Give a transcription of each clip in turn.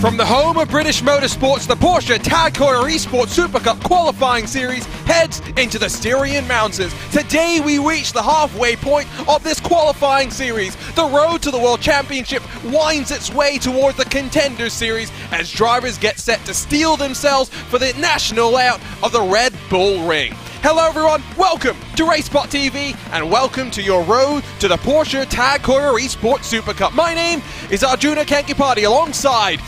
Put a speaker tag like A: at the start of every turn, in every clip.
A: From the home of British motorsports, the Porsche Heuer Esports Supercup qualifying series heads into the Styrian Mountains. Today we reach the halfway point of this qualifying series. The road to the World Championship winds its way towards the Contenders Series as drivers get set to steel themselves for the national layout of the Red Bull Ring. Hello everyone, welcome to RaceSpotTV and welcome to your road to the Porsche Heuer Esports Supercup. My name is Arjuna Kankipati alongside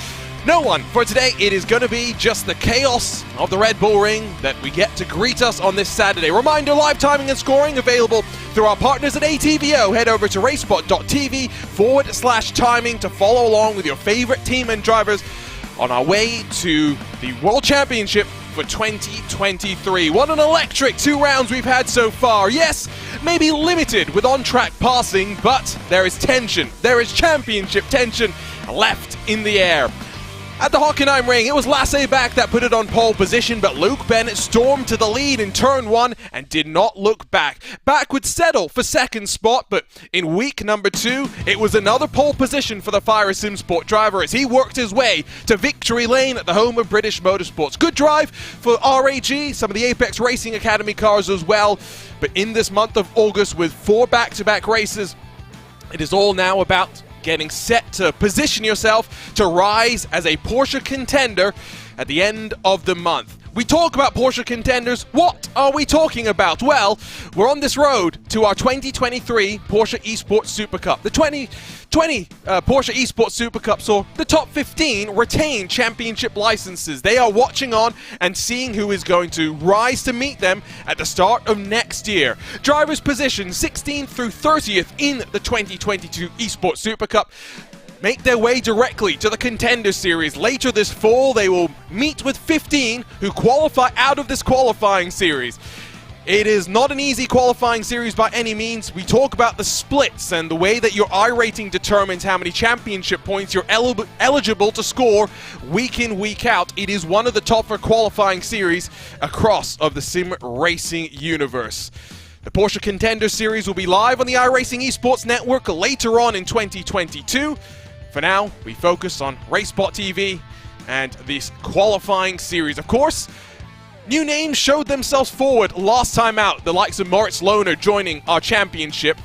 A: no one. For today, it is going to be just the chaos of the Red Bull Ring that we get to greet us on this Saturday. Reminder, live timing and scoring available through our partners at ATVO. Head over to RaceSpot.tv/timing to follow along with your favorite team and drivers on our way to the World Championship for 2023. What an electric 2 rounds we've had so far. Yes, maybe limited with on-track passing, but there is tension. There is championship tension left in the air. At the Hockenheim Ring, it was Lasse back that put it on pole position, but Luke Bennett stormed to the lead in turn 1 and did not look back. Back would settle for second spot, but in week number 2, it was another pole position for the Fire Sim Sport driver as he worked his way to victory lane at the home of British motorsports. Good drive for RAG, some of the Apex Racing Academy cars as well, but in this month of August with 4 back-to-back races, it is all now about getting set to position yourself to rise as a Porsche contender at the end of the month. We talk about Porsche contenders. What are we talking about? Well, we're on this road to our 2023 Porsche Esports Supercup. The 2020 Porsche Esports Supercup saw the top 15 retain championship licenses. They are watching on and seeing who is going to rise to meet them at the start of next year. Drivers positioned 16th through 30th in the 2022 Esports Supercup make their way directly to the Contender Series. Later this fall, they will meet with 15 who qualify out of this qualifying series. It is not an easy qualifying series by any means. We talk about the splits and the way that your I rating determines how many championship points you're eligible to score week in, week out. It is one of the tougher qualifying series across of the sim racing universe. The Porsche Contender Series will be live on the iRacing Esports Network later on in 2022. For now, we focus on RaceSpotTV and this qualifying series. Of course, new names showed themselves forward last time out, the likes of Moritz Lohner joining our championship.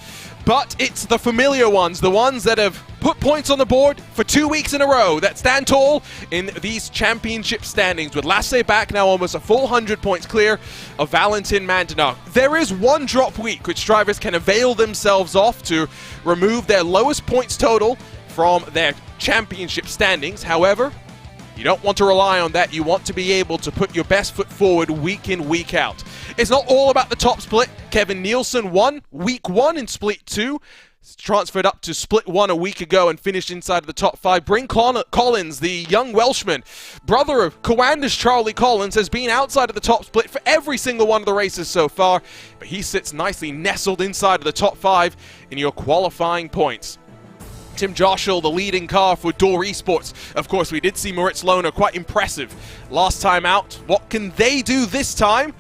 A: But it's the familiar ones, the ones that have put points on the board for 2 weeks in a row that stand tall in these championship standings, with Lasse back now almost a full 100 points clear of Valentin Mandanov. There is one drop week which drivers can avail themselves of to remove their lowest points total from their championship standings. However, you don't want to rely on that. You want to be able to put your best foot forward week in, week out. It's not all about the top split. Kevin Nielsen won week 1 in split 2. Transferred up to split 1 a week ago and finished inside of the top 5. Bryn Collins, the young Welshman, brother of Coanda's Charlie Collins, has been outside of the top split for every single one of the races so far, but he sits nicely nestled inside of the top 5 in your qualifying points. Tim Joshua, the leading car for Door Esports. Of course, we did see Moritz Lohner quite impressive last time out. What can they do this time?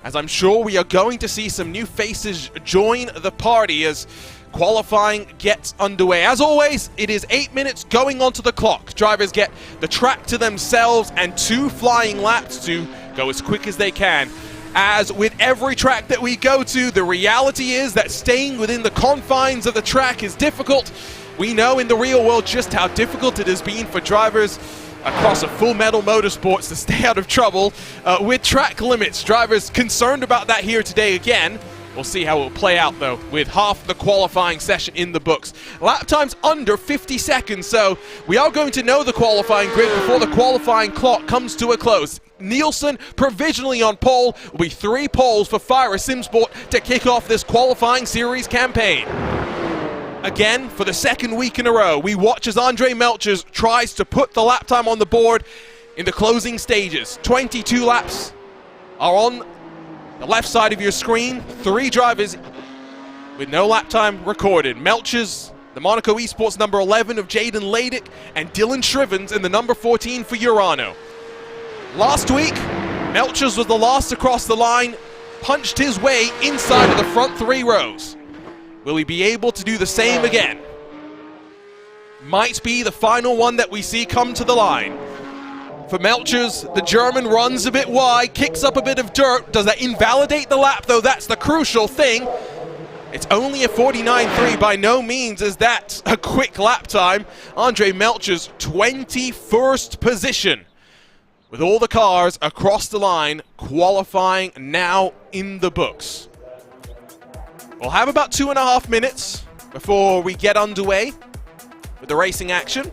A: As I'm sure we are going to see some new faces join the party as qualifying gets underway. As always, it is 8 minutes going onto the clock. Drivers get the track to themselves and 2 flying laps to go as quick as they can. As with every track that we go to, the reality is that staying within the confines of the track is difficult. We know in the real world just how difficult it has been for drivers across a full metal motorsports to stay out of trouble with track limits. Drivers concerned about that here today again. We'll see how it will play out though, with half the qualifying session in the books. Lap times under 50 seconds, so we are going to know the qualifying grid before the qualifying clock comes to a close. Nielsen provisionally on pole. Will be 3 poles for Fire Sim Sport to kick off this qualifying series campaign. Again, for the 2nd week in a row, we watch as Andre Melchers tries to put the lap time on the board in the closing stages. 22 laps are on the left side of your screen. 3 drivers with no lap time recorded. Melchers, the Monaco Esports number 11 of Jaden Ladick, and Dylan Shrivens in the number 14 for Urano. Last week, Melchers was the last across the line, punched his way inside of the front 3 rows. Will he be able to do the same again? might be the final one that we see come to the line. For Melchers, the German runs a bit wide, kicks up a bit of dirt. Does that invalidate the lap, though? That's the crucial thing. It's only a 49.3. By no means is that a quick lap time. Andre Melchers, 21st position. With all the cars across the line, qualifying now in the books. We'll have about 2.5 minutes before we get underway with the racing action.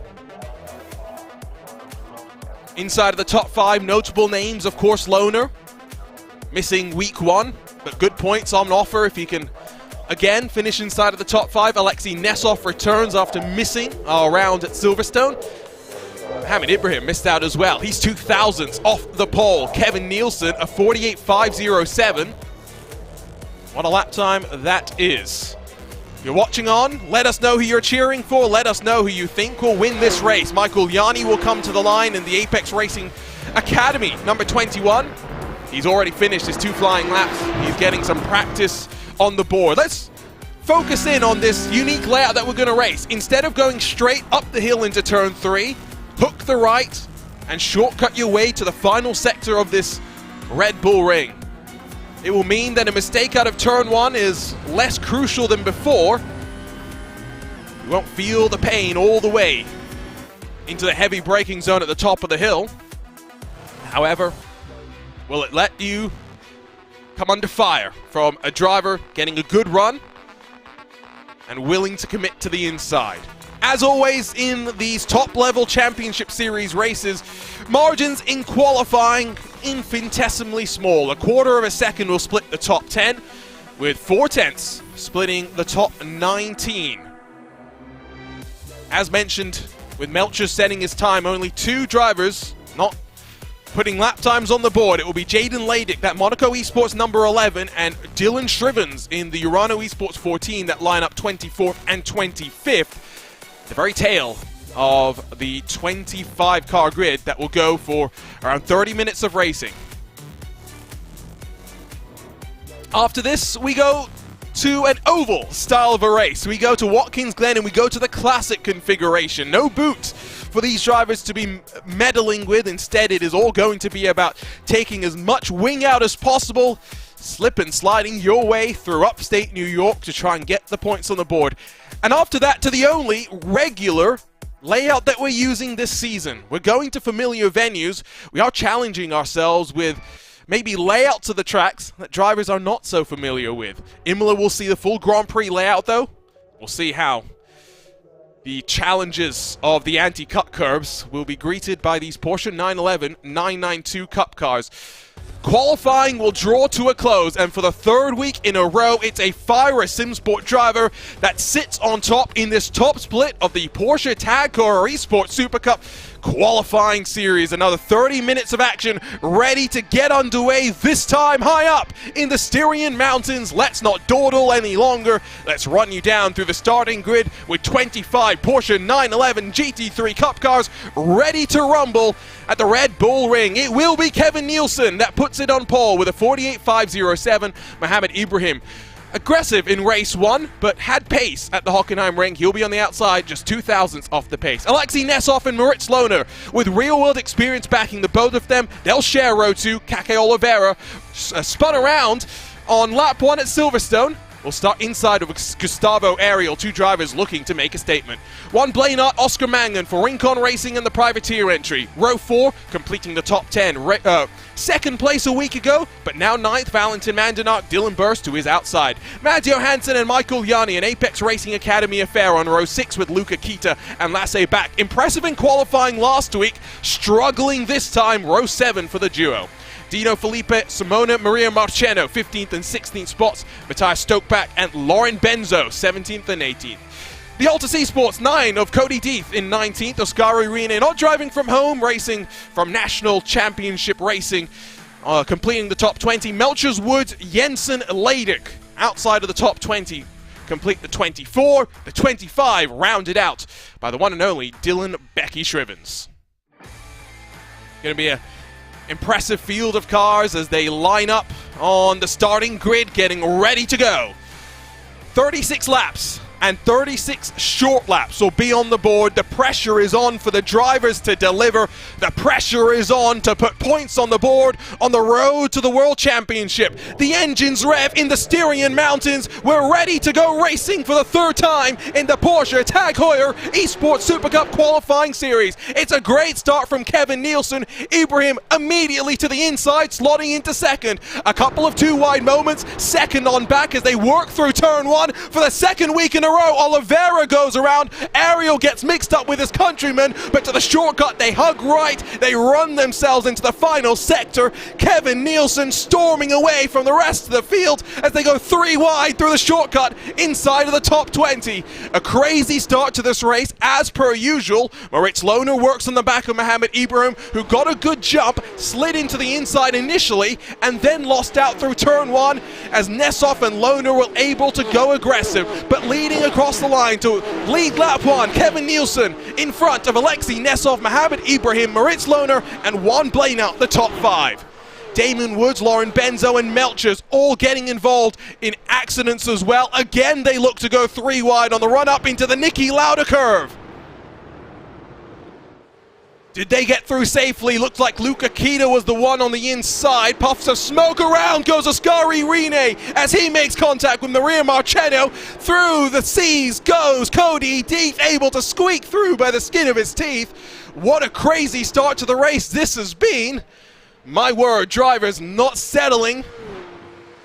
A: Inside of the top 5, notable names, of course, Lohner, missing week 1, but good points on offer if he can, again, finish inside of the top 5. Alexei Nesov returns after missing a round at Silverstone. Mohamed Ibrahim missed out as well. He's 2,000ths off the pole. Kevin Nielsen, a 48.507. What a lap time that is. If you're watching on, let us know who you're cheering for. Let us know who you think will win this race. Michael Yanni will come to the line in the Apex Racing Academy, number 21. He's already finished his 2 flying laps. He's getting some practice on the board. Let's focus in on this unique layout that we're going to race. Instead of going straight up the hill into turn 3, hook the right and shortcut your way to the final sector of this Red Bull Ring. It will mean that a mistake out of turn 1 is less crucial than before. You won't feel the pain all the way into the heavy braking zone at the top of the hill. However, will it let you come under fire from a driver getting a good run and willing to commit to the inside? As always in these top-level championship series races, margins in qualifying infinitesimally small. 1/4 of a second will split the top 10, with 4/10 splitting the top 19. As mentioned, with Melcher setting his time, only 2 drivers not putting lap times on the board. It will be Jaden Ladick, that Monaco Esports number 11, and Dylan Shrivens in the Urano Esports 14 that line up 24th and 25th. The very tail of the 25-car grid that will go for around 30 minutes of racing. After this, we go to an oval style of a race. We go to Watkins Glen and we go to the classic configuration. No boot for these drivers to be meddling with. Instead, it is all going to be about taking as much wing out as possible, slip and sliding your way through upstate New York to try and get the points on the board. And after that, to the only regular layout that we're using this season. We're going to familiar venues. We are challenging ourselves with maybe layouts of the tracks that drivers are not so familiar with. Imola will see the full Grand Prix layout, though. We'll see how the challenges of the anti-cut curbs will be greeted by these Porsche 911 992 Cup cars. Qualifying will draw to a close, and for the 3rd week in a row, it's a Fira SimSport driver that sits on top in this top split of the Porsche Tag Car Esports Supercup qualifying series. Another 30 minutes of action ready to get underway, this time high up in the Styrian Mountains. Let's not dawdle any longer. Let's run you down through the starting grid with 25 Porsche 911 GT3 Cup cars ready to rumble at the Red Bull Ring. It will be Kevin Nielsen that puts it on pole with a 48.507. Mohamed Ibrahim, aggressive in race 1, but had pace at the Hockenheim Ring. He'll be on the outside, just 2,000ths off the pace. Alexei Nesov and Moritz Lohner, with real-world experience backing the both of them. They'll share row 2. Kake Oliveira spun around on lap 1 at Silverstone. We'll start inside of Gustavo Ariel, 2 drivers looking to make a statement. One Blainart, Oscar Mangan for Rincon Racing and the Privateer entry. Row 4, completing the top 10. 2nd place a week ago, but now 9th, Valentin Mandanark, Dylan Burst to his outside. Mads Johansson and Michael Yanni, an Apex Racing Academy affair on row 6 with Luca Kita and Lasse Back. Impressive in qualifying last week, struggling this time, row 7 for the duo. Dino Felipe, Simona Maria Marcheno, 15th and 16th spots. Matthias Stokeback and Lauren Benzo, 17th and 18th. The Altus Esports 9 of Cody Deeth in 19th. Oscar Irene not driving from home, racing from National Championship Racing, completing the top 20. Melchers Woods, Jensen Ladick outside of the top 20. Complete the 24, the 25 rounded out by the one and only Dylan Becky Shrivens. Going to be a impressive field of cars as they line up on the starting grid, getting ready to go. 36 laps and 36 short laps will be on the board. The pressure is on for the drivers to deliver. The pressure is on to put points on the board on the road to the World Championship. The engines rev in the Styrian Mountains. We're ready to go racing for the third time in the Porsche Tag Heuer Esports Supercup qualifying series. It's a great start from Kevin Nielsen. Ibrahim immediately to the inside, slotting into second. A couple of two wide moments, second on back as they work through turn one for the second week in a row. Oliveira goes around. Ariel gets mixed up with his countryman, but to the shortcut they hug right. They run themselves into the final sector. Kevin Nielsen storming away from the rest of the field as they go three wide through the shortcut inside of the top 20. A crazy start to this race as per usual. Moritz Lohner works on the back of Mohamed Ibrahim, who got a good jump, slid into the inside initially and then lost out through turn one as Nessoff and Lohner were able to go aggressive, but leading across the line to lead lap one. Kevin Nielsen in front of Alexei Nessoff, Mohamed Ibrahim, Moritz Lohner and Juan Blaynard, the top five. Damon Woods, Lauren Benzo and Melchers all getting involved in accidents as well. Again, they look to go three wide on the run up into the Niki Lauda curve. Did they get through safely? Looked like Luca Kita was the one on the inside. Puffs of smoke around goes Ascari Rene as he makes contact with Maria Marcheno. Through the seas goes Cody Deeth, able to squeak through by the skin of his teeth. What a crazy start to the race this has been. My word, drivers not settling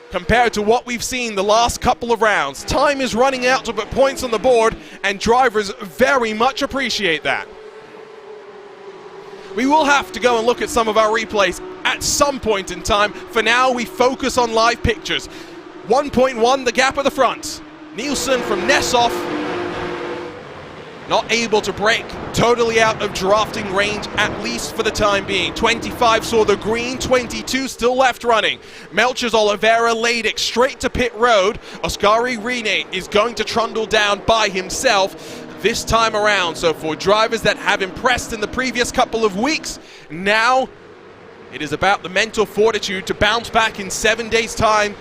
A: compared to what we've seen the last couple of rounds. Time is running out to put points on the board, and drivers very much appreciate that. We will have to go and look at some of our replays at some point in time. For now, we focus on live pictures. 1.1, the gap at the front. Nielsen from Nessoff, not able to break, totally out of drafting range, at least for the time being. 25 saw the green, 22 still left running. Melchers Oliveira laid it straight to pit road. Ascari Rene is going to trundle down by himself this time around. So for drivers that have impressed in the previous couple of weeks, now it is about the mental fortitude to bounce back in 7 days' time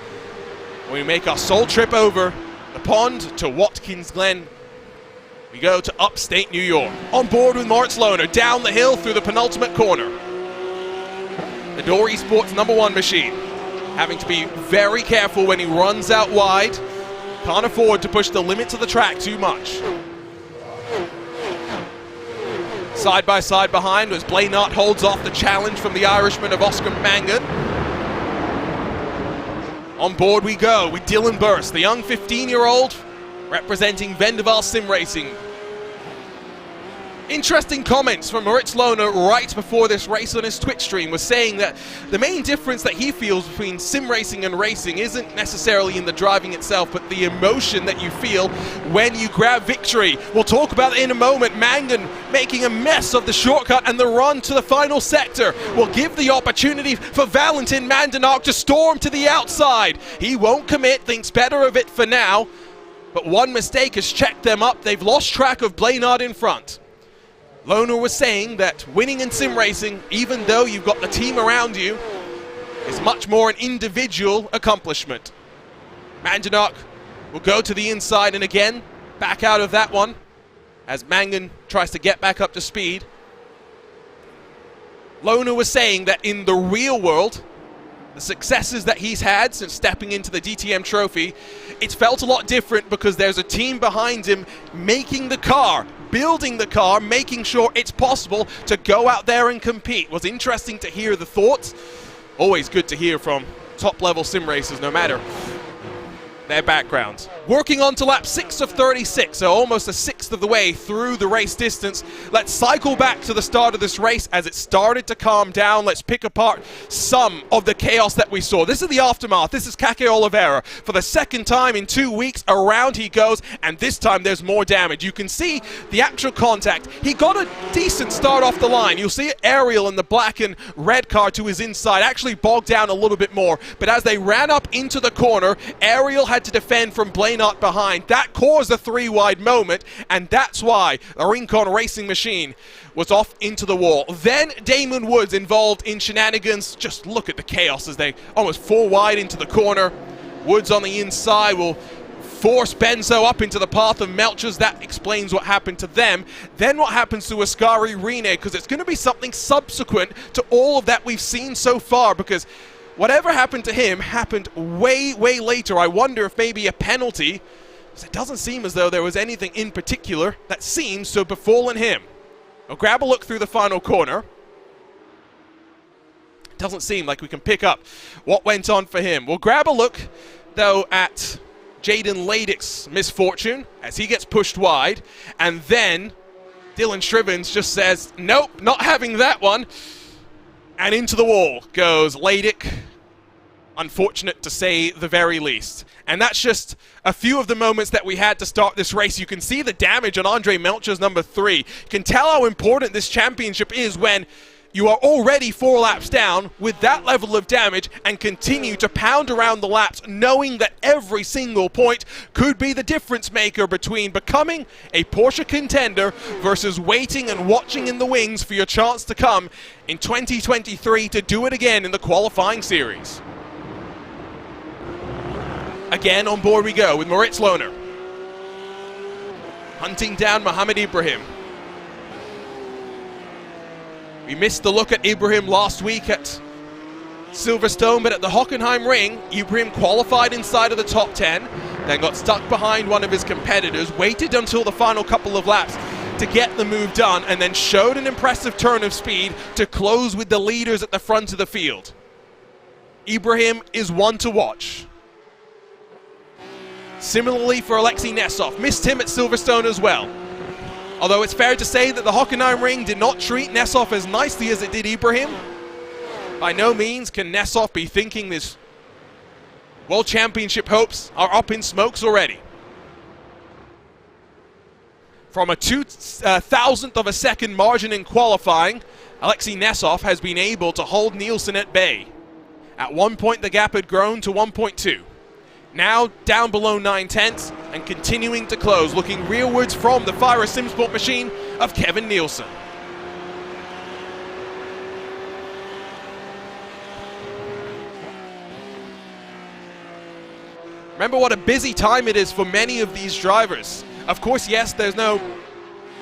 A: when we make our sole trip over the pond to Watkins Glen. We go to upstate New York. On board with Moritz Lohner, down the hill through the penultimate corner. The Door Esports #1 machine, having to be very careful when he runs out wide. Can't afford to push the limits of the track too much. Side by side behind as Blaynard holds off the challenge from the Irishman of Oscar Mangan. On board we go with Dylan Burst, the young 15-year-old representing Vendaval Sim Racing. Interesting comments from Moritz Lohner right before this race on his Twitch stream, was saying that the main difference that he feels between sim racing and racing isn't necessarily in the driving itself, but the emotion that you feel when you grab victory. We'll talk about it in a moment. Mangan making a mess of the shortcut, and the run to the final sector will give the opportunity for Valentin Mandanark to storm to the outside. He won't commit, thinks better of it for now, but one mistake has checked them up. They've lost track of Blaynard in front. Lohner was saying that winning in sim racing, even though you've got the team around you, is much more an individual accomplishment. Mandanark will go to the inside and again back out of that one as Mangan tries to get back up to speed. Lohner was saying that in the real world, the successes that he's had since stepping into the DTM trophy, it's felt a lot different because there's a team behind him making the car, building the car, making sure it's possible to go out there and compete. It was interesting to hear the thoughts. Always good to hear from top-level sim racers, no matter their backgrounds. Working on to lap 6 of 36, so almost a sixth of the way through the race distance. Let's cycle back to the start of this race as it started to calm down. Let's pick apart some of the chaos that we saw. This is the aftermath. This is Kake Oliveira. For the second time in 2 weeks, around he goes, and this time there's more damage. You can see the actual contact. He got a decent start off the line. You'll see Ariel in the black and red car to his inside actually bogged down a little bit more, but as they ran up into the corner, Ariel had to defend from Blaynard behind. That caused a three-wide moment, and that's why the Rincon Racing Machine was off into the wall. Then Damon Woods involved in shenanigans. Just look at the chaos as they almost four wide into the corner. Woods on the inside will force Benzo up into the path of Melchers. That explains what happened to them. Then what happens to Ascari Rene, because it's going to be something subsequent to all of that we've seen so far, because whatever happened to him happened way, way later. I wonder if maybe a penalty, because it doesn't seem as though there was anything in particular that seems to have befallen him. We'll grab a look through the final corner. Doesn't seem like we can pick up what went on for him. We'll grab a look, though, at Jaden Laddick's misfortune as he gets pushed wide, and then Dylan Shrivens just says, nope, not having that one, and into the wall goes Laddick. Unfortunate to say the very least. And that's just a few of the moments that we had to start this race. You can see the damage on Andre Melchers number 3. You can tell how important this championship is when you are already 4 laps down with that level of damage and continue to pound around the laps, knowing that every single point could be the difference maker between becoming a Porsche contender versus waiting and watching in the wings for your chance to come in 2023 to do it again in the qualifying series. Again, on board we go with Moritz Lohner, hunting down Mohamed Ibrahim. We missed the look at Ibrahim last week at Silverstone, but at the Hockenheim Ring, Ibrahim qualified inside of the top 10, then got stuck behind one of his competitors, waited until the final couple of laps to get the move done, and then showed an impressive turn of speed to close with the leaders at the front of the field. Ibrahim is one to watch. Similarly for Alexei Nesov, missed him at Silverstone as well. Although it's fair to say that the Hockenheim Ring did not treat Nesov as nicely as it did Ibrahim. By no means can Nesov be thinking his World Championship hopes are up in smokes already. From a 2,000th of a second margin in qualifying, Alexei Nesov has been able to hold Nielsen at bay. At one point the gap had grown to 1.2. Now down below 9/10 and continuing to close, looking rearwards from the Fire Simsport machine of Kevin Nielsen. Remember what a busy time it is for many of these drivers. Of course, yes, there's no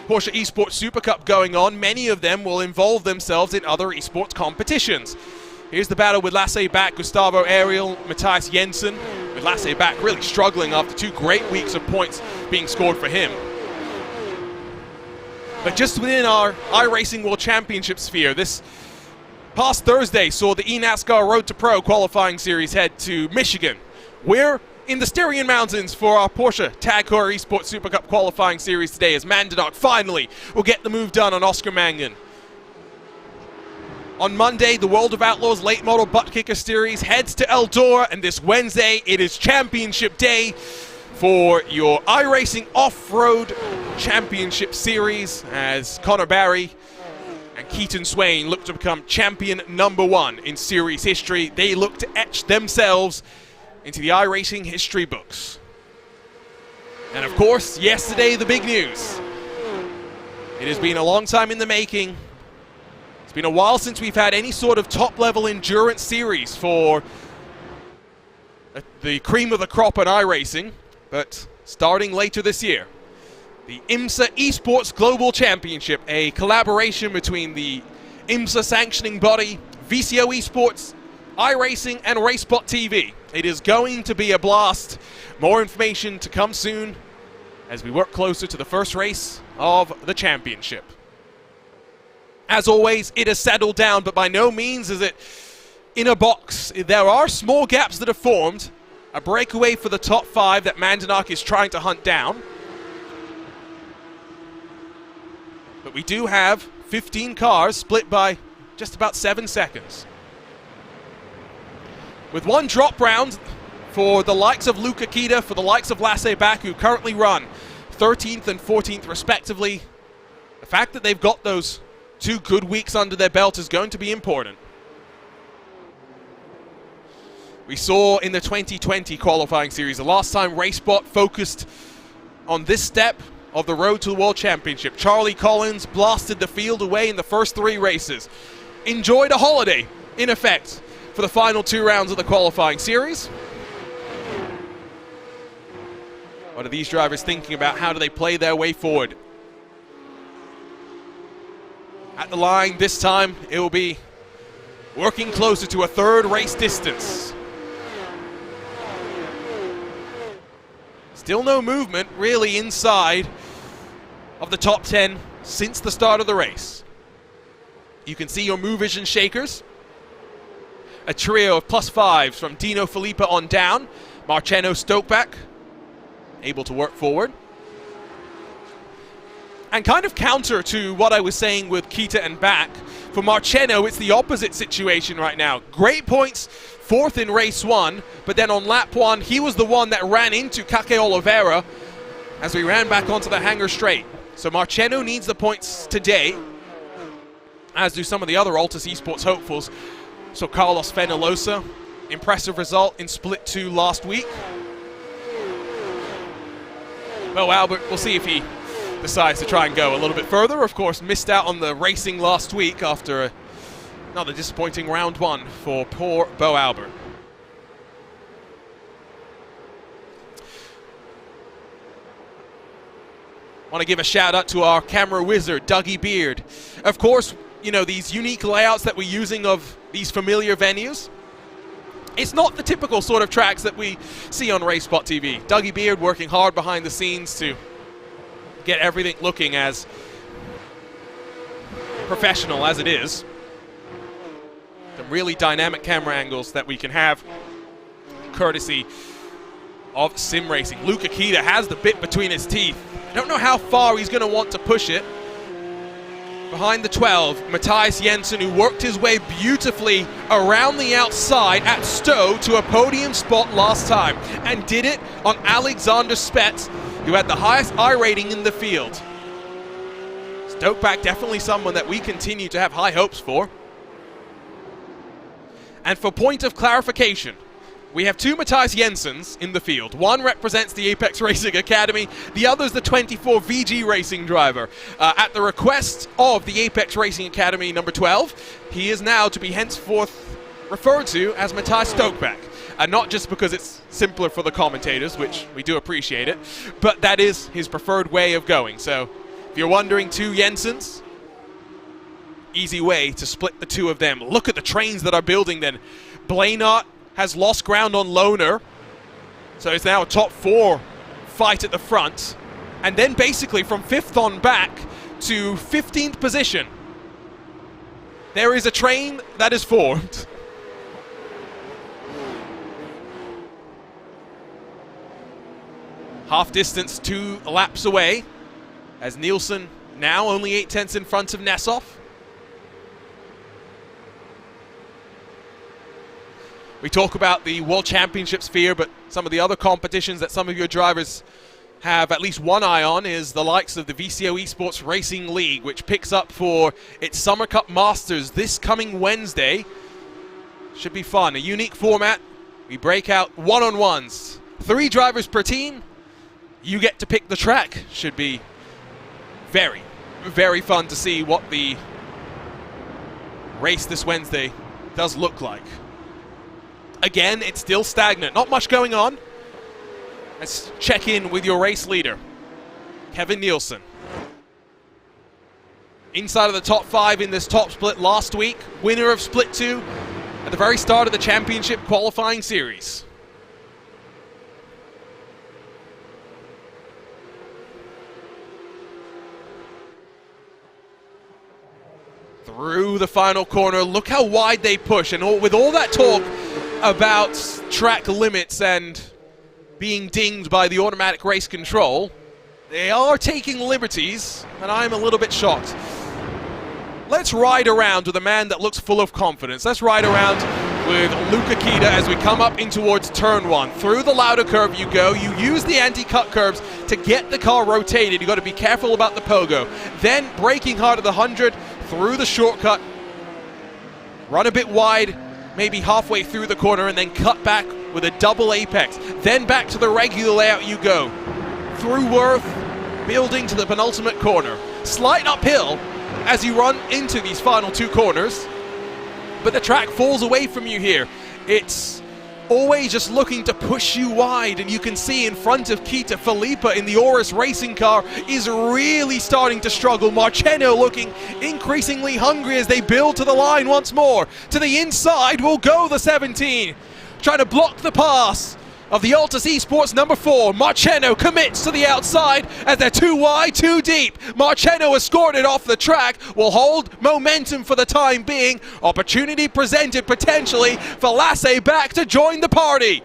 A: Porsche Esports Supercup going on. Many of them will involve themselves in other esports competitions. Here's the battle with Lasse Bak, Gustavo Ariel, Matthias Jensen. With Lasse Bak really struggling after 2 great weeks of points being scored for him. But just within our iRacing World Championship sphere, this past Thursday saw the eNASCAR Road to Pro qualifying series head to Michigan. We're in the Styrian Mountains for our Porsche Tag Heuer Esports Supercup qualifying series today as Mandenok finally will get the move done on Oscar Mangan. On Monday, the World of Outlaws Late Model Butt Kicker Series heads to Eldora, and this Wednesday, it is Championship Day for your iRacing Off-Road Championship Series as Connor Barry and Keaton Swain look to become champion number 1 in series history. They look to etch themselves into the iRacing history books. And of course, yesterday, the big news. It has been a long time in the making. It's been a while since we've had any sort of top-level endurance series for the cream of the crop in iRacing, but starting later this year, the IMSA Esports Global Championship, a collaboration between the IMSA sanctioning body, VCO Esports, iRacing, and RaceSpotTV. It is going to be a blast. More information to come soon as we work closer to the first race of the championship. As always, it has settled down, but by no means is it in a box. There are small gaps that have formed. A breakaway for the top 5 that Mandenok is trying to hunt down. But we do have 15 cars split by just about 7 seconds. With one drop round for the likes of Luca Kita, for the likes of Lasse Bak, who currently run 13th and 14th respectively, the fact that they've got those 2 good weeks under their belt is going to be important. We saw in the 2020 qualifying series, the last time RaceSpot focused on this step of the road to the World Championship. Charlie Collins blasted the field away in the first 3 races. Enjoyed a holiday, in effect, for the final 2 rounds of the qualifying series. What are these drivers thinking about? How do they play their way forward? At the line this time, it will be working closer to a third race distance. Still no movement really inside of the top 10 since the start of the race. You can see your Move Vision shakers. A trio of +5s from Dino Filippa on down. Marciano Stokeback able to work forward. And kind of counter to what I was saying with Kita and back, for Marciano, it's the opposite situation right now. Great points, 4th in race 1, but then on lap 1, he was the one that ran into Kake Oliveira as we ran back onto the hangar straight. So Marciano needs the points today, as do some of the other Altus Esports hopefuls. So Carlos Fenolosa, impressive result in Split 2 last week. Well, Albert, we'll see if he decides to try and go a little bit further. Of course, missed out on the racing last week after another disappointing round 1 for poor Bo Albert. Want to give a shout out to our camera wizard, Dougie Beard. Of course, you know, these unique layouts that we're using of these familiar venues, it's not the typical sort of tracks that we see on RaceSpotTV. Dougie Beard working hard behind the scenes to get everything looking as professional as it is. Some really dynamic camera angles that we can have courtesy of sim racing. Luca Kita has the bit between his teeth. I don't know how far he's going to want to push it. Behind the 12, Matthias Jensen, who worked his way beautifully around the outside at Stowe to a podium spot last time, and did it on Alexander Spetz, who had the highest I rating in the field. Stokeback definitely someone that we continue to have high hopes for. And for point of clarification, we have 2 Matthias Jensens in the field. One represents the Apex Racing Academy, the other is the 24 VG Racing driver. At the request of the Apex Racing Academy number 12, he is now to be henceforth referred to as Matthias Stokeback. And not just because it's simpler for the commentators, which we do appreciate it, but that is his preferred way of going. So if you're wondering, 2 Jensens, easy way to split the 2 of them. Look at the trains that are building then. Blainart has lost ground on Loner, so it's now a top 4 fight at the front. And then basically from 5th on back to 15th position, there is a train that is formed. Half distance 2 laps away, as Nielsen now only 8 tenths in front of Nessov. We talk about the World Championship sphere, but some of the other competitions that some of your drivers have at least one eye on is the likes of the VCO Esports Racing League, which picks up for its Summer Cup Masters this coming Wednesday. Should be fun. A unique format. We break out one-on-ones. 3 drivers per team. You get to pick the track. Should be very, very fun to see what the race this Wednesday does look like. Again, it's still stagnant. Not much going on. Let's check in with your race leader, Kevin Nielsen. Inside of the top 5 in this top split last week. Winner of Split 2 at the very start of the championship qualifying series. Through the final corner, look how wide they push, and with all that talk about track limits and being dinged by the automatic race control, they are taking liberties, and I'm a little bit shocked. Let's ride around with a man that looks full of confidence. Let's ride around with Luca Kita as we come up in towards turn 1. Through the louder curve you go. You use the anti-cut curves to get the car rotated. You've got to be careful about the pogo. Then braking hard at the 100 through the shortcut. Run a bit wide, maybe halfway through the corner, and then cut back with a double apex. Then back to the regular layout you go. Through Worth, building to the penultimate corner. Slight uphill as you run into these final 2 corners, but the track falls away from you here. It's always just looking to push you wide, and you can see in front of Kita, Felipe in the Urus racing car is really starting to struggle. Marcheno looking increasingly hungry as they build to the line once more. To the inside will go the 17, trying to block the pass of the Altus Esports number 4. Marcheno commits to the outside as they're too wide, too deep. Marcheno has scored it off the track, will hold momentum for the time being. Opportunity presented potentially for Lasse back to join the party.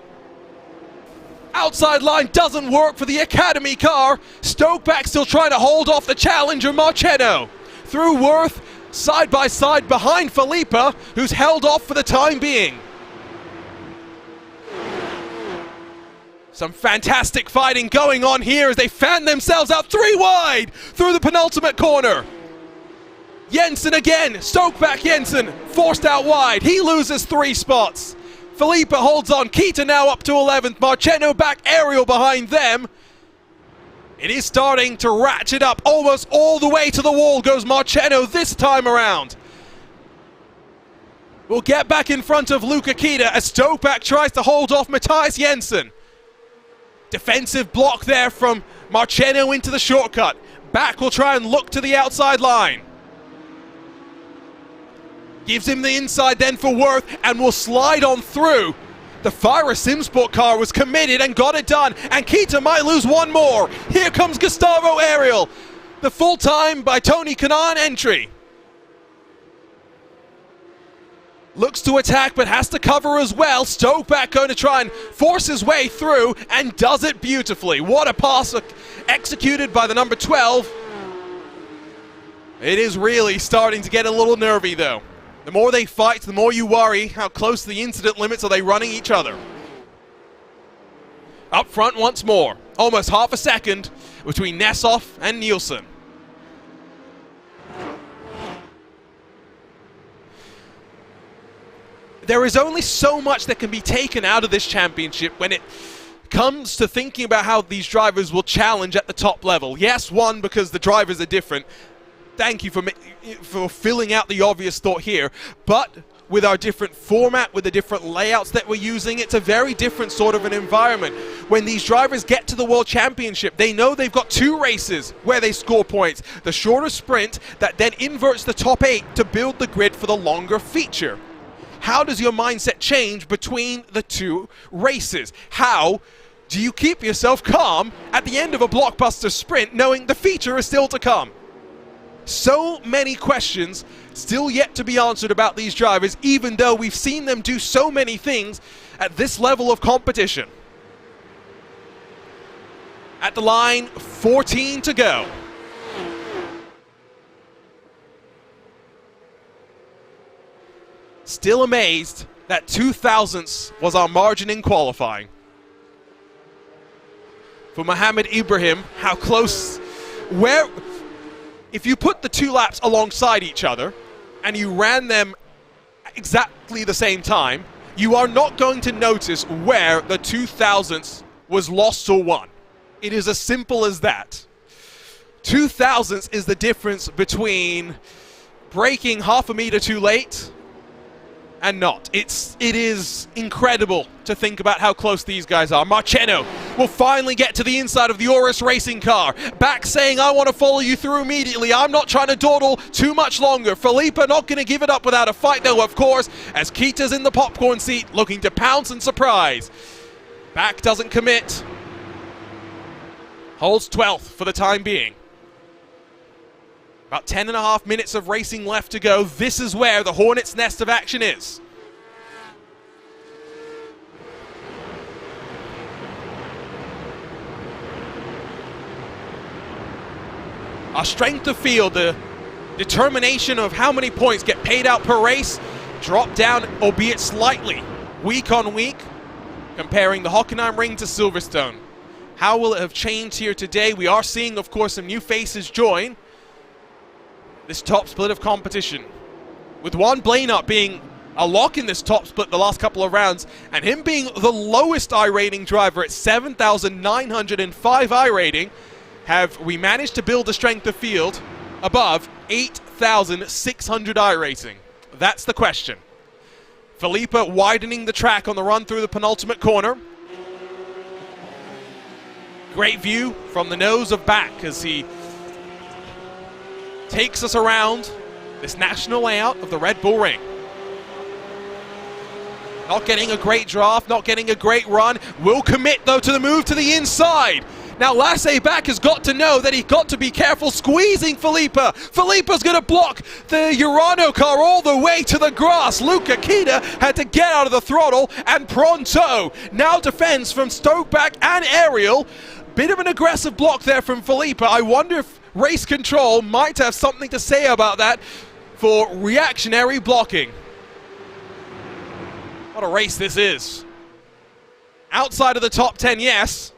A: Outside line doesn't work for the Academy car. Stokeback still trying to hold off the challenger Marcheno. Through Worth, side by side behind Felipe, who's held off for the time being. Some fantastic fighting going on here as they fan themselves out 3 wide through the penultimate corner. Jensen again, Stokeback Jensen, forced out wide. He loses 3 spots. Felipe holds on, Kita now up to 11th. Marcheno back aerial behind them. It is starting to ratchet up, almost all the way to the wall goes Marcheno this time around. We'll get back in front of Luca Kita as Stokeback tries to hold off Matthias Jensen. Defensive block there from Marcheno into the shortcut. Back will try and look to the outside line. Gives him the inside then for Worth and will slide on through. The Fire Simsport car was committed and got it done. And Kita might lose 1 more. Here comes Gustavo Ariel. The full time by Tony Kanaan entry. Looks to attack, but has to cover as well. Stokeback going to try and force his way through, and does it beautifully. What a pass executed by the number 12. It is really starting to get a little nervy, though. The more they fight, the more you worry how close to the incident limits are they running each other. Up front once more. Almost half a second between Nessoff and Nielsen. There is only so much that can be taken out of this championship when it comes to thinking about how these drivers will challenge at the top level. Yes, one, because the drivers are different. Thank you for filling out the obvious thought here. But with our different format, with the different layouts that we're using, it's a very different sort of an environment. When these drivers get to the World Championship, they know they've got 2 races where they score points. The shorter sprint that then inverts the top 8 to build the grid for the longer feature. How does your mindset change between the 2 races? How do you keep yourself calm at the end of a blockbuster sprint knowing the feature is still to come? So many questions still yet to be answered about these drivers, even though we've seen them do so many things at this level of competition. At the line, 14 to go. Still amazed that 2,000ths was our margin in qualifying. For Mohammed Ibrahim, how close, if you put the 2 laps alongside each other and you ran them exactly the same time, you are not going to notice where the 2,000ths was lost or won. It is as simple as that. 2,000ths is the difference between braking half a meter too late and not. It is incredible to think about how close these guys are. Marcheno will finally get to the inside of the Urus racing car. Back saying, I want to follow you through immediately. I'm not trying to dawdle too much longer. Felipe not going to give it up without a fight, though, of course, as Kita's in the popcorn seat looking to pounce and surprise. Back doesn't commit. Holds 12th for the time being. About 10.5 minutes of racing left to go. This is where the hornet's nest of action is. Our strength of field, the determination of how many points get paid out per race, dropped down, albeit slightly, week on week, comparing the Hockenheim Ring to Silverstone. How will it have changed here today? We are seeing, of course, some new faces join this top split of competition, with Juan Blainart being a lock in this top split the last couple of rounds, and him being the lowest I rating driver at 7,905 I rating. Have we managed to build a strength of field above 8,600 I rating? That's the question. Felipe widening the track on the run through the penultimate corner. Great view from the nose of back as he takes us around this national layout of the Red Bull Ring. Not getting a great draft, not getting a great run. Will commit, though, to the move to the inside. Now, Lasse back has got to know that he's got to be careful squeezing Felipe. Felipe's going to block the Urano car all the way to the grass. Luca Kita had to get out of the throttle, and Pronto now defends from Stokeback and Ariel. Bit of an aggressive block there from Felipe. I wonder if Race Control might have something to say about that for reactionary blocking. What a race this is. Outside of the top 10, yes.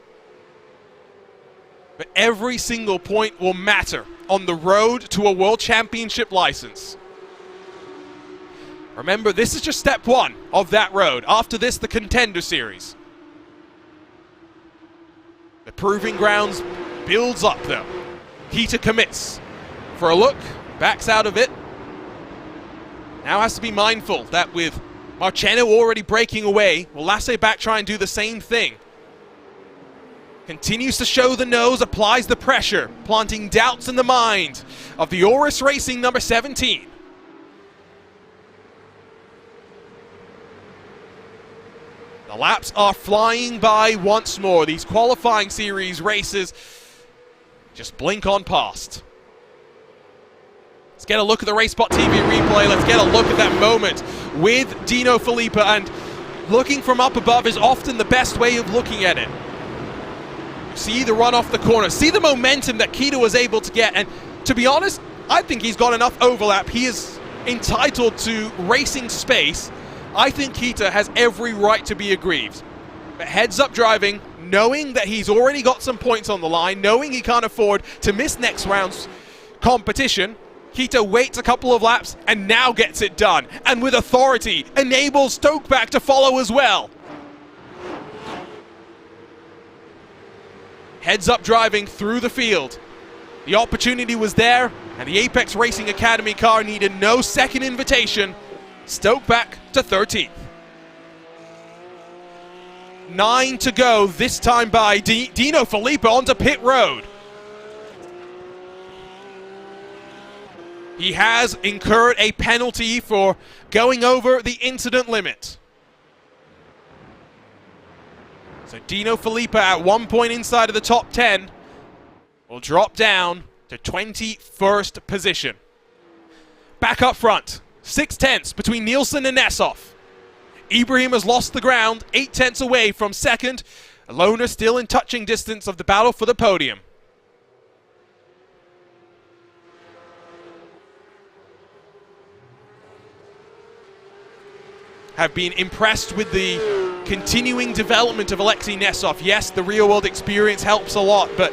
A: But every single point will matter on the road to a World Championship license. Remember, this is just step one of that road. After this, the Contender Series. The Proving Grounds builds up, though. Kita commits for a look, backs out of it. Now has to be mindful that with Marcheno already breaking away, will Lasse back try and do the same thing? Continues to show the nose, applies the pressure, planting doubts in the mind of the Oris Racing number 17. The laps are flying by once more. These qualifying series races just blink on past. Let's get a look at the RaceSpotTV replay. Let's get a look at that moment with Dino Felipe, and looking from up above is often the best way of looking at it. See the run off the corner, see the momentum that Kita was able to get, and to be honest, I think he's got enough overlap. He is entitled to racing space. I think Kita has every right to be aggrieved. But heads up driving, knowing that he's already got some points on the line, knowing he can't afford to miss next round's competition, Kita waits a couple of laps and now gets it done. And with authority, enables Stokeback to follow as well. Heads up driving through the field. The opportunity was there, and the Apex Racing Academy car needed no second invitation. Stokeback to 13th. 9 to go, this time by Dino Felipe onto pit road. He has incurred a penalty for going over the incident limit. So Dino Felipe at one point inside of the top 10 will drop down to 21st position. Back up front, 6/10 between Nielsen and Nessoff. Ibrahim has lost the ground, 8/10 away from second. Alona still in touching distance of the battle for the podium. Have been impressed with the continuing development of Alexei Nessoff. Yes, the real-world experience helps a lot, but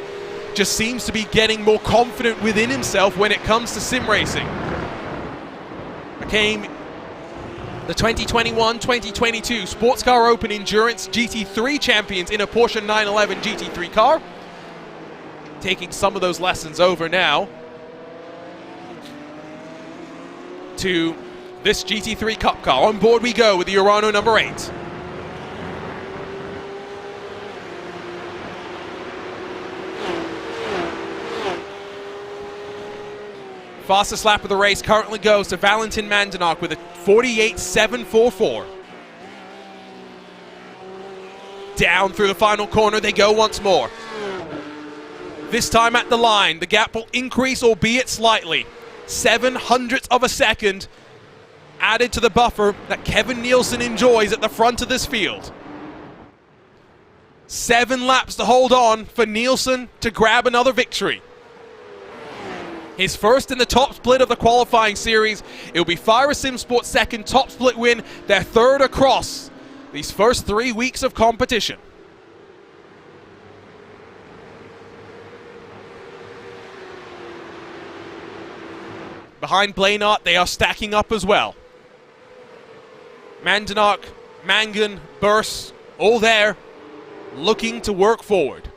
A: just seems to be getting more confident within himself when it comes to sim racing. Became the 2021-2022 Sports Car Open Endurance GT3 champions in a Porsche 911 GT3 car. Taking some of those lessons over now to this GT3 Cup car. On board we go with the Urano number 8. Fastest lap of the race currently goes to Valentin Mandanok with a 48.744. Down through the final corner they go once more. This time at the line, the gap will increase, albeit slightly. 0.07 of a second added to the buffer that Kevin Nielsen enjoys at the front of this field. 7 laps to hold on for Nielsen to grab another victory. His first in the top split of the qualifying series. It will be Fire Sim Sports' second top split win, their third across these first 3 weeks of competition. Behind Blainart, they are stacking up as well. Mandanok, Mangan, Burse, all there, looking to work forward.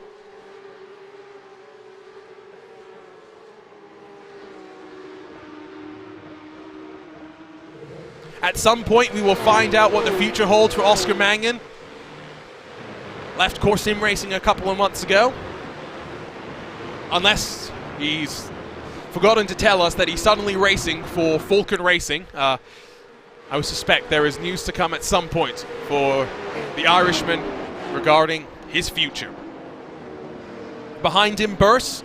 A: At some point, we will find out what the future holds for Oscar Mangan. Left Core Sim Racing a couple of months ago. Unless he's forgotten to tell us that he's suddenly racing for Falcon Racing. I would suspect there is news to come at some point for the Irishman regarding his future. Behind him, Burse,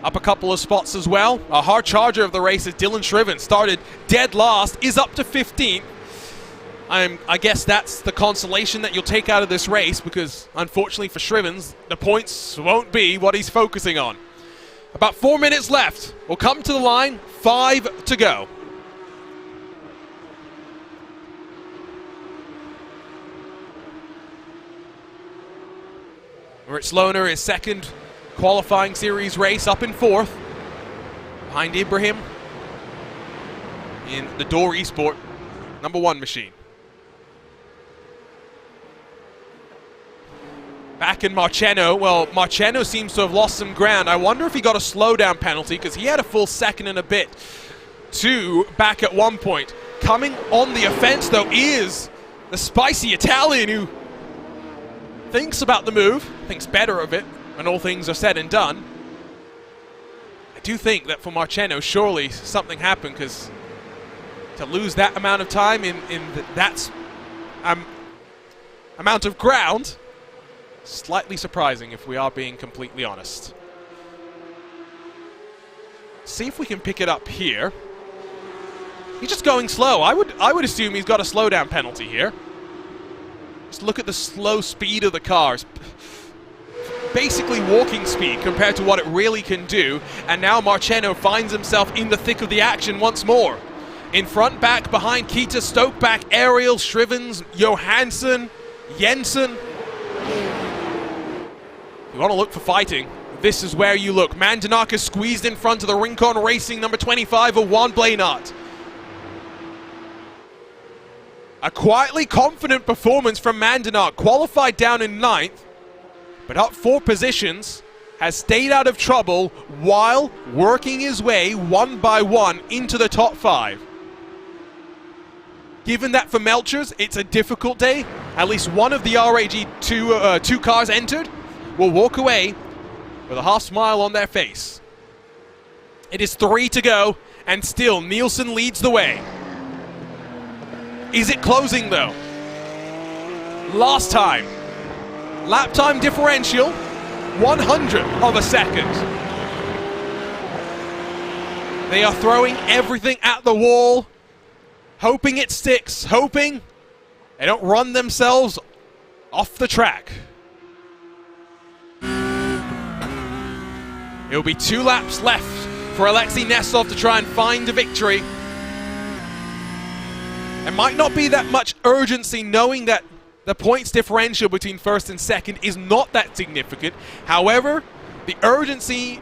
A: up a couple of spots as well. A hard charger of the race is Dylan Shriven. Started dead last, is up to 15th. I guess that's the consolation that you'll take out of this race, because unfortunately for Shrivens, the points won't be what he's focusing on. About 4 minutes left. We'll come to the line, 5 to go. Moritz Lohner is second qualifying series race, up in 4th. Behind Ibrahim in the Door Esport #1 machine. Back in Marcheno. Well, Marcheno seems to have lost some ground. I wonder if he got a slowdown penalty, because he had a full second and a bit to back at one point. Coming on the offense, though, is the spicy Italian, who thinks about the move, thinks better of it when all things are said and done. I do think that for Marcheno, surely something happened, because to lose that amount of time in that amount of ground, slightly surprising if we are being completely honest. See if we can pick it up here. He's just going slow. I would assume he's got a slowdown penalty here. Just look at the slow speed of the cars. Basically walking speed compared to what it really can do. And now Marcheno finds himself in the thick of the action once more. In front, back, behind Kita, Stoke back, Ariel, Shrivens, Johansson, Jensen. You want to look for fighting, this is where you look. Mandenaar is squeezed in front of the Rincon Racing #25 of Juan Blainart. A quietly confident performance from Mandenaar, qualified down in 9th, but up 4 positions, has stayed out of trouble while working his way one by one into the top 5. Given that for Melchers, it's a difficult day, at least one of the RAG 2 cars entered will walk away with a half smile on their face. It is 3 to go, and still Nielsen leads the way. Is it closing, though? Last time, lap time differential, 100th of a second. They are throwing everything at the wall, hoping it sticks, hoping they don't run themselves off the track. It'll be 2 laps left for Alexei Nesov to try and find a victory. There might not be that much urgency, knowing that the points differential between first and second is not that significant. However, the urgency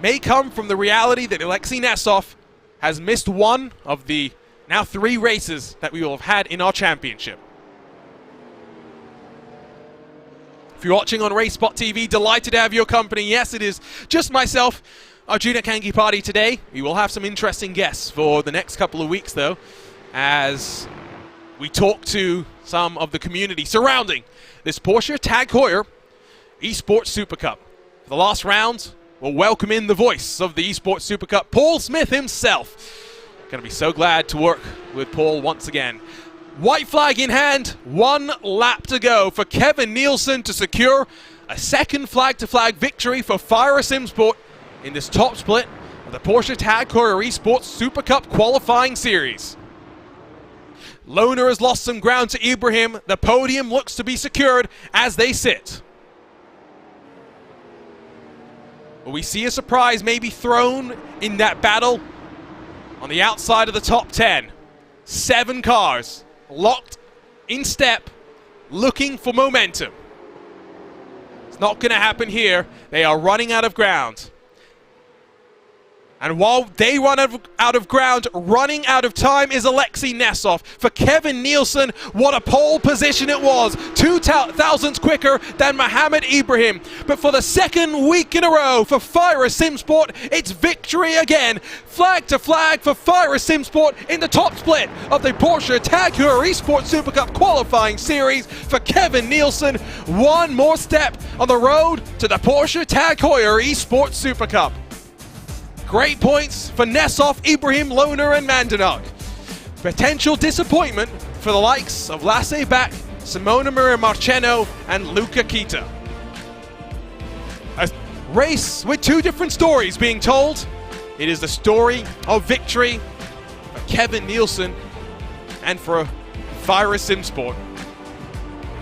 A: may come from the reality that Alexei Nesov has missed one of the now 3 races that we will have had in our championship. If you're watching on RaceSpotTV, delighted to have your company. Yes, it is just myself, Arjuna Kankipati today. We will have some interesting guests for the next couple of weeks, though, as we talk to some of the community surrounding this Porsche Tag Heuer Esports Supercup. For the last round, we'll welcome in the voice of the Esports Supercup, Paul Smith himself. Going to be so glad to work with Paul once again. White flag in hand, 1 lap to go for Kevin Nielsen to secure a second flag-to-flag victory for Fire Simsport in this top split of the Porsche Tag Heuer Esports Super Cup qualifying series. Lohner has lost some ground to Ibrahim. The podium looks to be secured as they sit. Will we see a surprise maybe thrown in that battle on the outside of the top 10? 7 cars locked in step, looking for momentum. It's not going to happen here. They are running out of ground. And while they run out of ground, running out of time is Alexei Nesov. For Kevin Nielsen, what a pole position it was. 2 thousandths quicker than Mohamed Ibrahim. But for the second week in a row for Fire Simsport, it's victory again. Flag to flag for Fire Simsport in the top split of the Porsche Tag Heuer Esports Supercup qualifying series for Kevin Nielsen. One more step on the road to the Porsche Tag Heuer Esports Supercup. Great points for Nesov, Ibrahim, Lohner and Mandenok. Potential disappointment for the likes of Lasse Bak, Simona Maria Marcheno and Luca Kita. A race with 2 different stories being told. It is the story of victory for Kevin Nielsen and for Fire Simsport.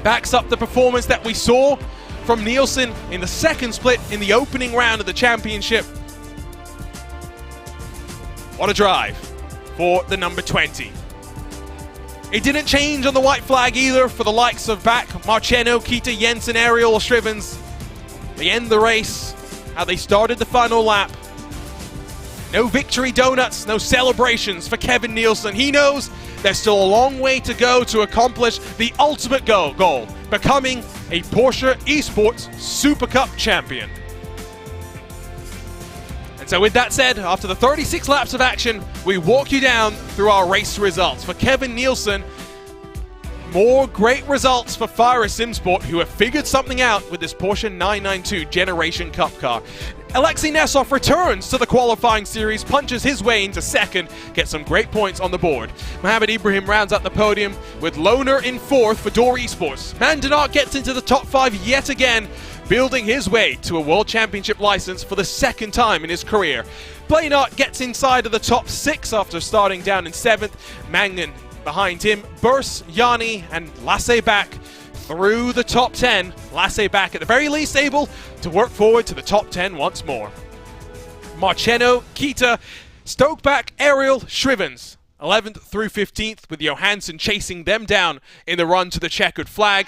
A: Backs up the performance that we saw from Nielsen in the second split in the opening round of the championship. What a drive for the number 20. It didn't change on the white flag either for the likes of Bak, Marcheno, Kita, Jensen, Ariel, Shrivens. They end the race how they started the final lap. No victory donuts, no celebrations for Kevin Nielsen. He knows there's still a long way to go to accomplish the ultimate goal, becoming a Porsche Esports Super Cup champion. So with that said, after the 36 laps of action, we walk you down through our race results. For Kevin Nielsen, more great results for Fire Simsport, who have figured something out with this Porsche 992 Generation Cup car. Alexei Nesov returns to the qualifying series, punches his way into second, gets some great points on the board. Mohamed Ibrahim rounds out the podium with Lohner in 4th for Door Esports. Mandenok gets into the top 5 yet again, building his way to a World Championship license for the 2nd time in his career. Blaynart gets inside of the top 6 after starting down in 7th. Mangan behind him, Burs, Yanni and Lasse Bak through the top 10. Lasse Bak at the very least able to work forward to the top 10 once more. Marcheno, Kita, Stokebak, Ariel, Shrivens 11th through 15th, with Johansson chasing them down in the run to the checkered flag.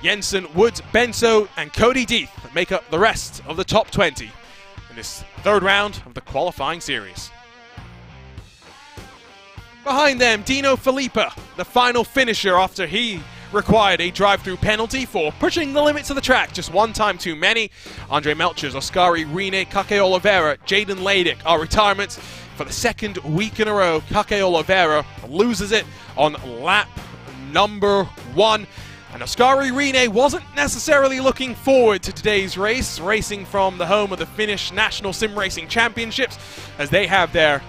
A: Jensen, Woods, Benso and Cody Deeth make up the rest of the top 20 in this 3rd round of the qualifying series. Behind them, Dino Filippa, the final finisher after he required a drive-through penalty for pushing the limits of the track just one time too many. Andre Melchers, Oskari Rene, Kake Oliveira, Jaden Ladick are retirements for the 2nd week in a row. Kake Oliveira loses it on lap number 1. And Oskari Rene wasn't necessarily looking forward to today's race, racing from the home of the Finnish National Sim Racing Championships, as they have their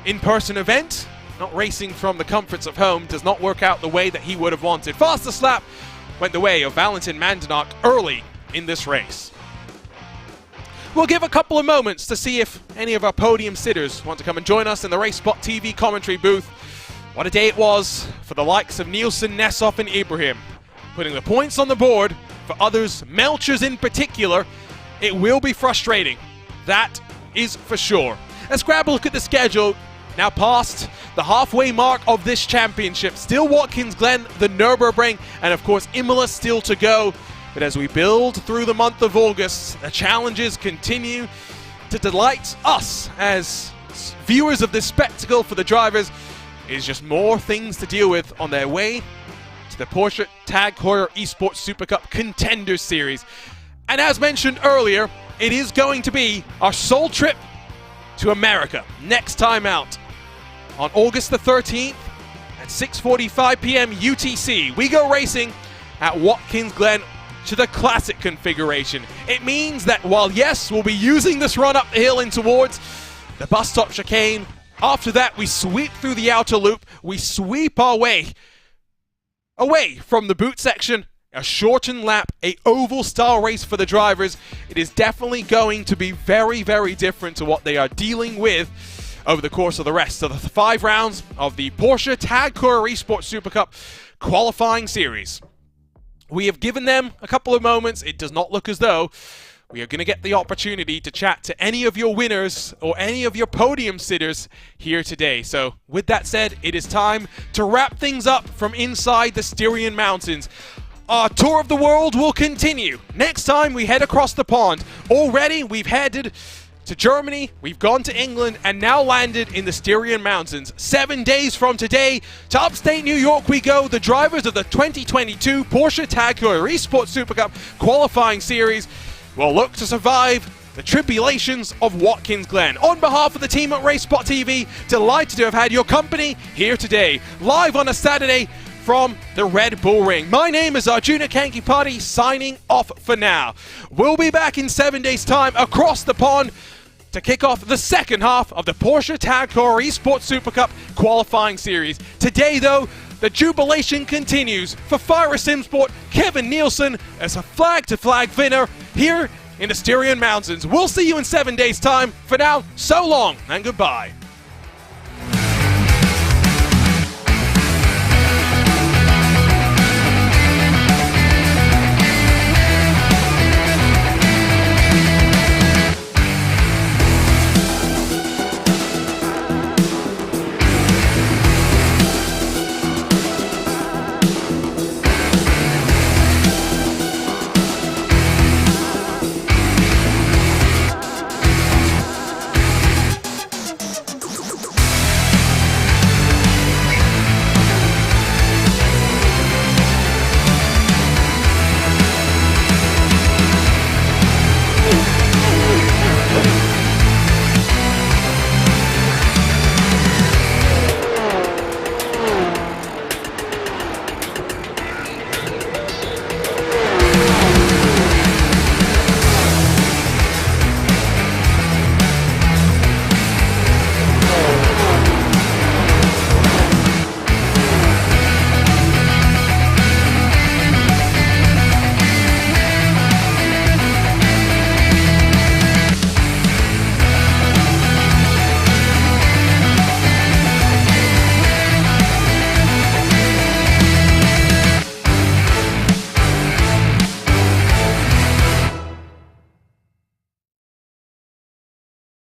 A: in-person event. Not racing from the comforts of home does not work out the way that he would have wanted. Fastest lap went the way of Valentin Mandenok early in this race. We'll give a couple of moments to see if any of our podium sitters want to come and join us in the RaceSpotTV commentary booth. What a day it was for the likes of Nielsen, Nesov and Ibrahim. Putting the points on the board for others, Melchers in particular. It will be frustrating. That is for sure. Let's grab a look at the schedule. Now past the halfway mark of this championship. Still Watkins Glen, the Nürburgring, and of course Imola still to go. But as we build through the month of August, the challenges continue to delight us as viewers of this spectacle for the drivers. Is just more things to deal with on their way to the Porsche Tag Heuer Esports Super Cup Contenders Series. And as mentioned earlier, it is going to be our sole trip to America next time out. On August the 13th at 6:45 p.m. UTC, we go racing at Watkins Glen to the Classic configuration. It means that while yes, we'll be using this run up the hill in towards the bus stop chicane, after that we sweep through the outer loop, we sweep our way away from the boot section, a shortened lap, a oval style race for the drivers. It is definitely going to be very, very different to what they are dealing with over the course of the rest of the 5 rounds of the Porsche Tag Heuer Esports Super Cup qualifying series. We have given them a couple of moments. It does not look as though we are going to get the opportunity to chat to any of your winners or any of your podium sitters here today. So with that said, it is time to wrap things up from inside the Styrian Mountains. Our tour of the world will continue. Next time we head across the pond. Already we've headed to Germany, we've gone to England, and now landed in the Styrian Mountains. 7 days from today, to upstate New York we go. The drivers of the 2022 Porsche Tag Heuer Esports Supercup qualifying series will look to survive the tribulations of Watkins Glen. On behalf of the team at RaceSpotTV, delighted to have had your company here today, live on a Saturday from the Red Bull Ring. My name is Arjuna Kankipati, signing off for now. We'll be back in 7 days' time across the pond to kick off the second half of the Porsche Tag Heuer Esports Supercup qualifying series. Today, though, the jubilation continues for Fire Sim Sport Kevin Nielsen as a flag-to-flag winner here in the Styrian Mountains. We'll see you in 7 days' time. For now, so long and goodbye.